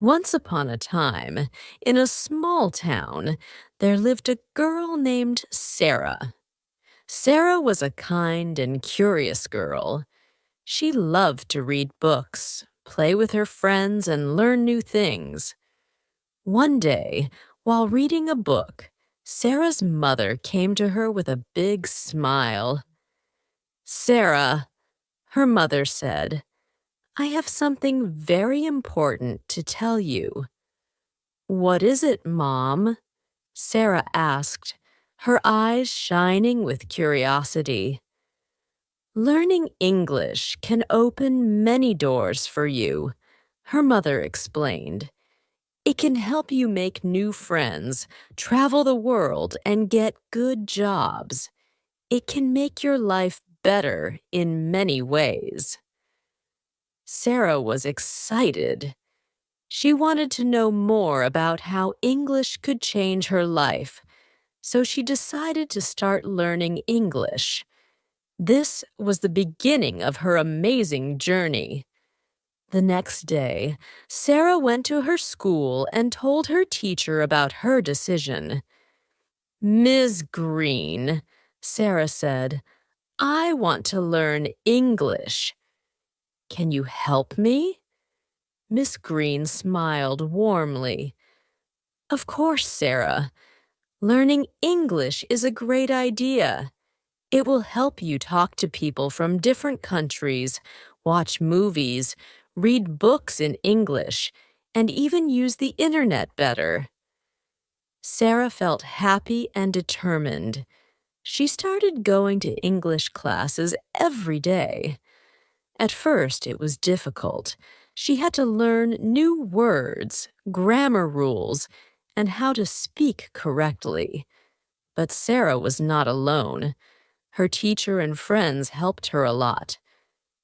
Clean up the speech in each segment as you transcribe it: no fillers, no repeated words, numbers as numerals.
Once upon a time, in a small town, there lived a girl named Sarah. Sarah was a kind and curious girl. She loved to read books, play with her friends, and learn new things. One day, while reading a book, Sarah's mother came to her with a big smile. "Sarah," her mother said, "I have something very important to tell you." "What is it, Mom?" Sarah asked, her eyes shining with curiosity. "Learning English can open many doors for you," her mother explained. "It can help you make new friends, travel the world, and get good jobs. It can make your life better in many ways." Sarah was excited. She wanted to know more about how English could change her life, so she decided to start learning English. This was the beginning of her amazing journey. The next day, Sarah went to her school and told her teacher about her decision. "Ms. Green," Sarah said, "I want to learn English. Can you help me?" Miss Green smiled warmly. "Of course, Sarah. Learning English is a great idea. It will help you talk to people from different countries, watch movies, read books in English, and even use the internet better." Sarah felt happy and determined. She started going to English classes every day. At first, it was difficult. She had to learn new words, grammar rules, and how to speak correctly. But Sarah was not alone. Her teacher and friends helped her a lot.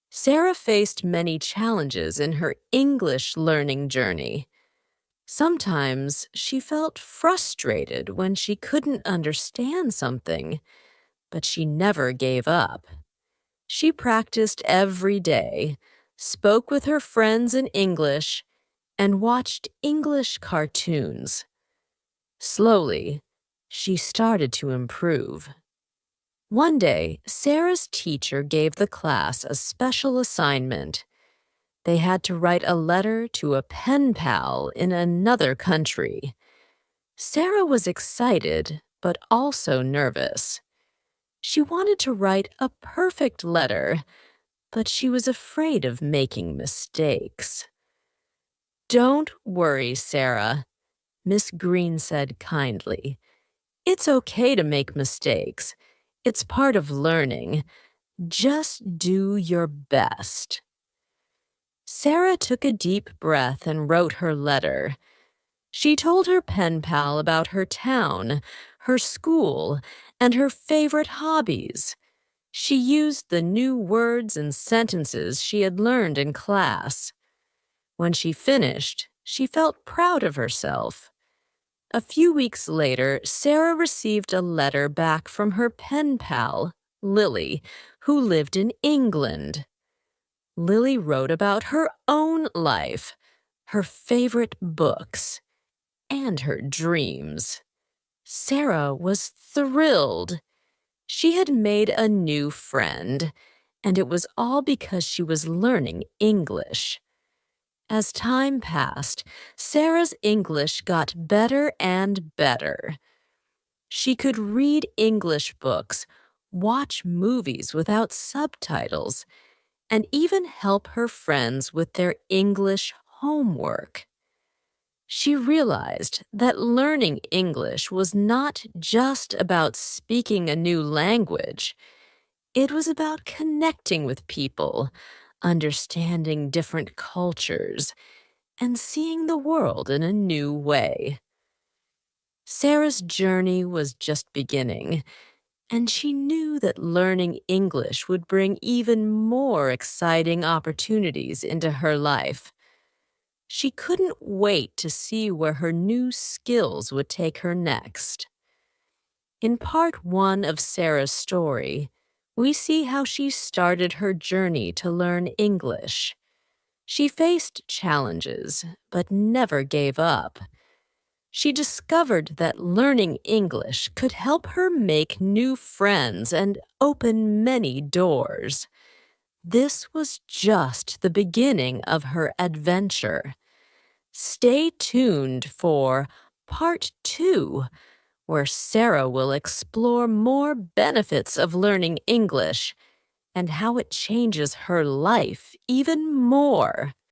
Sarah faced many challenges in her English learning journey. Sometimes she felt frustrated when she couldn't understand something, but she never gave up. She practiced every day, spoke with her friends in English, and watched English cartoons. Slowly, she started to improve. One day, Sarah's teacher gave the class a special assignment. They had to write a letter to a pen pal in another country. Sarah was excited, but also nervous. She wanted to write a perfect letter, but she was afraid of making mistakes. "Don't worry, Sarah," Miss Green said kindly. "It's okay to make mistakes. It's part of learning. Just do your best." Sarah took a deep breath and wrote her letter. She told her pen pal about her town, her school, and her favorite hobbies. She used the new words and sentences she had learned in class. When she finished, she felt proud of herself. A few weeks later, Sarah received a letter back from her pen pal, Lily, who lived in England. Lily wrote about her own life, her favorite books, and her dreams. Sarah was thrilled. She had made a new friend, and it was all because she was learning English. As time passed, Sarah's English got better and better. She could read English books, watch movies without subtitles, and even help her friends with their English homework. She realized that learning English was not just about speaking a new language. It was about connecting with people, understanding different cultures, and seeing the world in a new way. Sarah's journey was just beginning, and she knew that learning English would bring even more exciting opportunities into her life. She couldn't wait to see where her new skills would take her next. In part one of Sarah's story, we see how she started her journey to learn English. She faced challenges, but never gave up. She discovered that learning English could help her make new friends and open many doors. This was just the beginning of her adventure. Stay tuned for Part 2, where Sarah will explore more benefits of learning English and how it changes her life even more.